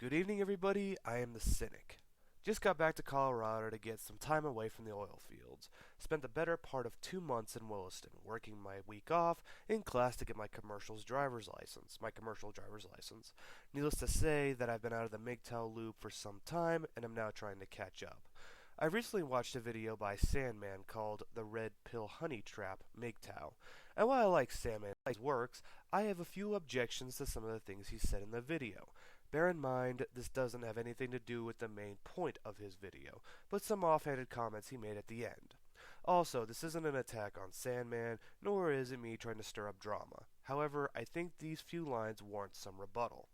Good evening, everybody. I am the Cynic. Just got back to Colorado to get some time away from the oil fields. Spent the better part of 2 months in Williston, working my week off in class to get my commercial driver's license. Needless to say that I've been out of the MGTOW loop for some time and am now trying to catch up. I recently watched a video by Sandman called The Red Pill Honey Trap MGTOW, and while I like Sandman's works, I have a few objections to some of the things he said in the video. Bear in mind, this doesn't have anything to do with the main point of his video, but some offhanded comments he made at the end. Also, this isn't an attack on Sandman, nor is it me trying to stir up drama. However, I think these few lines warrant some rebuttal.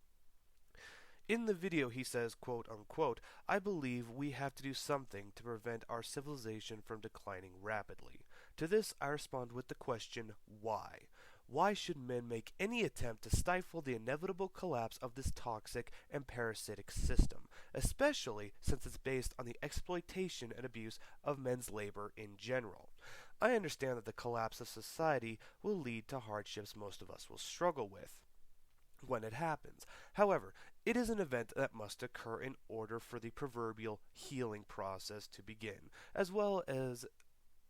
In the video, he says, quote unquote, "I believe we have to do something to prevent our civilization from declining rapidly." To this, I respond with the question, why? Why should men make any attempt to stifle the inevitable collapse of this toxic and parasitic system, especially since it's based on the exploitation and abuse of men's labor in general? I understand that the collapse of society will lead to hardships most of us will struggle with when it happens. However, it is an event that must occur in order for the proverbial healing process to begin, as well as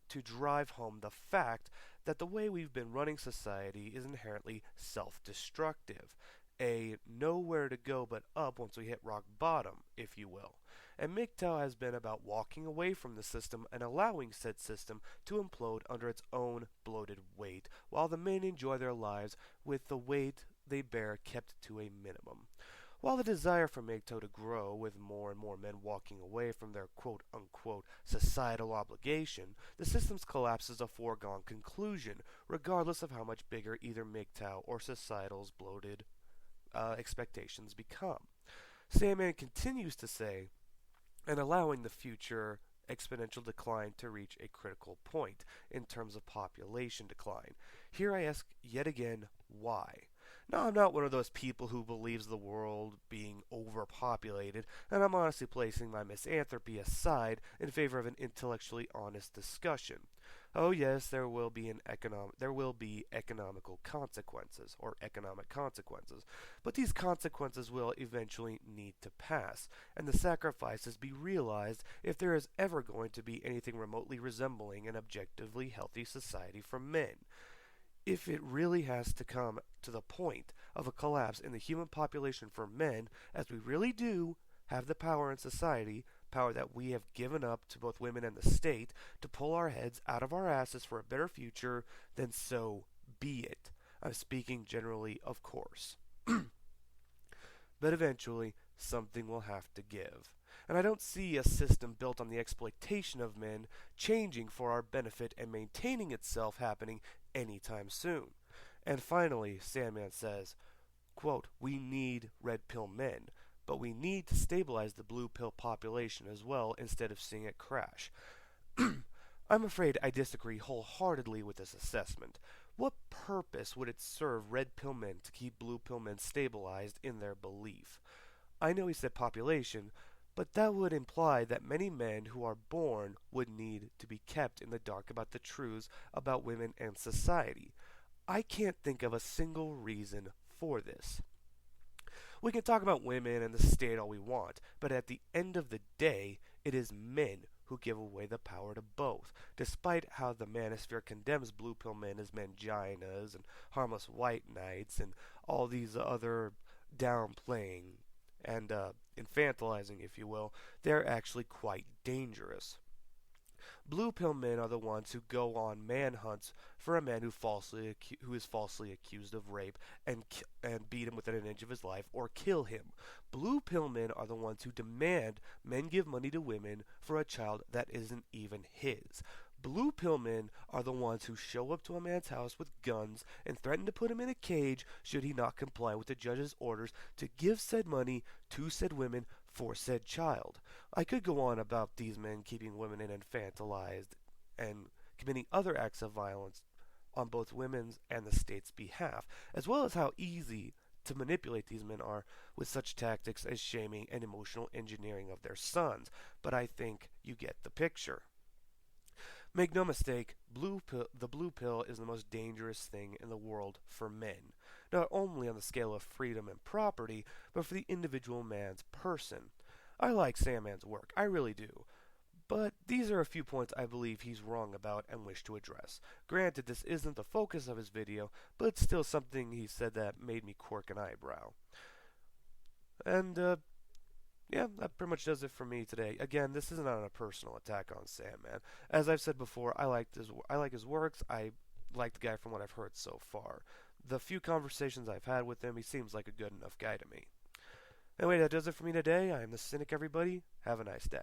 to drive home the fact that the way we've been running society is inherently self-destructive. A nowhere to go but up once we hit rock bottom, if you will. And MGTOW has been about walking away from the system and allowing said system to implode under its own bloated weight, while the men enjoy their lives with the weight they bear kept to a minimum. While the desire for MGTOW to grow, with more and more men walking away from their quote-unquote societal obligation, the system's collapse is a foregone conclusion, regardless of how much bigger either MGTOW or societal's bloated expectations become. Sandman continues to say, and allowing the future exponential decline to reach a critical point in terms of population decline. Here I ask yet again, why? Now, I'm not one of those people who believes the world being overpopulated, and I'm honestly placing my misanthropy aside in favor of an intellectually honest discussion. Oh yes, there will be economical consequences or economic consequences, but these consequences will eventually need to pass, and the sacrifices be realized if there is ever going to be anything remotely resembling an objectively healthy society for men. If it really has to come to the point of a collapse in the human population for men, as we really do have the power in society, power that we have given up to both women and the state, to pull our heads out of our asses for a better future, then so be it. I'm speaking generally, of course. But eventually, something will have to give. And I don't see a system built on the exploitation of men changing for our benefit and maintaining itself happening anytime soon. And finally, Sandman says, quote, "We need red pill men, but we need to stabilize the blue pill population as well instead of seeing it crash." I'm afraid I disagree wholeheartedly with this assessment. What purpose would it serve red pill men to keep blue pill men stabilized in their belief? I know he said population, but that would imply that many men who are born would need to be kept in the dark about the truths about women and society. I can't think of a single reason for this. We can talk about women and the state all we want, but at the end of the day, it is men who give away the power to both, despite how the manosphere condemns blue pill men as manginas and harmless white knights and all these other downplaying and infantilizing, if you will. They're actually quite dangerous. Blue pill men are the ones who go on manhunts for a man who is falsely accused of rape and beat him within an inch of his life or kill him. Blue pill men are the ones who demand men give money to women for a child that isn't even his. Blue pill men are the ones who show up to a man's house with guns and threaten to put him in a cage should he not comply with the judge's orders to give said money to said women for said child. I could go on about these men keeping women infantilized and committing other acts of violence on both women's and the state's behalf, as well as how easy to manipulate these men are with such tactics as shaming and emotional engineering of their sons, but I think you get the picture. Make no mistake, the blue pill is the most dangerous thing in the world for men. not only on the scale of freedom and property, but for the individual man's person. I like Sandman's work, I really do. But these are a few points I believe he's wrong about and wish to address. Granted, this isn't the focus of his video, but it's still something he said that made me quirk an eyebrow. And, yeah, that pretty much does it for me today. Again, this is not a personal attack on Sandman. As I've said before, I like his works. I like the guy from what I've heard so far. The few conversations I've had with him, he seems like a good enough guy to me. Anyway, that does it for me today. I am the Cynic, everybody. Have a nice day.